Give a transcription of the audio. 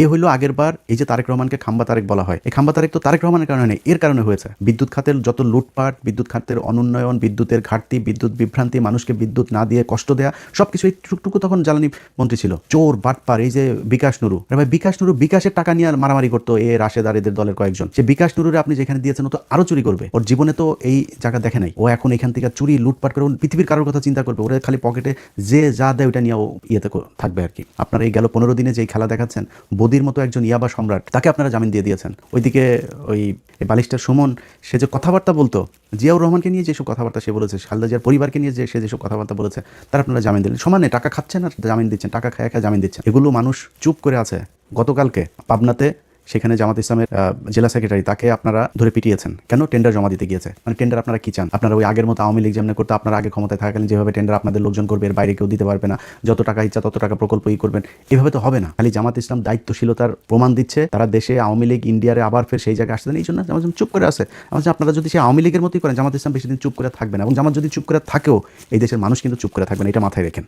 এ হইলো আগের বার এই যে তারেক রহমানকে খাম্বা তারেক বলা হয়, এই খাম্বা তারেক তো তারেক রহমানের কারণে নেই, এর কারণে হয়েছে। বিদ্যুৎ খাতের যত লুটপাট, বিদ্যুৎ খাতের অনুন্নয়ন, বিদ্যুতের ঘাটতি, বিদ্যুৎ বিভ্রান্তি, মানুষকে বিদ্যুৎ না দিয়ে কষ্ট দেয়া, সবকিছু এই টুকটুকু তখন জ্বালানি মন্ত্রী ছিল। চোর বাটপার এই যে বিকাশ নুরু, ভাই বিকাশ নুরু বিকাশের টাকা নিয়ে মারামারি করতো এ রাশেদার এদের দলের কয়েকজন। সে বিকাশ নুরুরে আপনি যেখানে দিয়েছেন ও তো আরো চুরি করবে, ওর জীবনে তো এই জায়গা দেখে নাই। ও এখন এখান থেকে চুরি লুটপাট করে পৃথিবীর কারোর কথা চিন্তা করবে, ওরা খালি পকেটে যে যা দেয় ওটা নিয়ে ও ইয়েতে থাকবে আর কি। আপনারা এই গেল 15 দিনে যে খেলা দেখাচ্ছেন, বদির মতো একজন ইয়াবা সম্রাট, তাকে আপনারা জামিন দিয়ে দিয়েছেন। ওইদিকে ওই বালিশটার সুমন, সে যে কথাবার্তা বলতো জিয়াউর রহমানকে নিয়ে যেসব কথাবার্তা সে বলেছে, খালেদা জিয়ার পরিবারকে নিয়ে যে সে যেসব কথাবার্তা বলেছে, তার আপনারা জামিন দিলেন। সমানে টাকা খাচ্ছেন আর জামিন দিচ্ছেন, টাকা খায় খায় জামিন দিচ্ছেন। এগুলো মানুষ চুপ করে আছে। গতকালকে পাবনাতে সেখানে জামাত ইসলামের জেলা সেক্রেটারি, তাকে আপনারা ধরে পিটিয়েছেন কেন? টেন্ডার জমা দিতে গিয়েছে। মানে টেন্ডার আপনারা কি চান? আপনারা ওই আগের মতো আওয়ামী লীগ যেমন করতে, আপনারা আগে ক্ষমতায় থাকাকালীন যেভাবে টেন্ডার আপনাদের লোকজন করবে, এর বাইরে কেউ দিতে পারবে না, যত টাকা ইচ্ছা তত টাকা প্রকল্প করবেন, এভাবে তো হবে না। খালি জামাত ইসলাম দায়িত্বশীলতার প্রমাণ দিচ্ছে, তারা দেশে আওয়ামী লীগ ইন্ডিয়ারে আবার ফের সেই জায়গায় আসছেন, এই জন্য জামাত চুপ করে আছে। আপনারা যদি সেই আওয়ামী লীগের মতোই করেন, জামাত ইসলাম বেশি দিন চুপ করে থাকবে না, এবং জামাত যদি চুপ করে থাকেও এই দেশের মানুষ কিন্তু চুপ করে থাকবে না, এটা মাথায় রেখেন।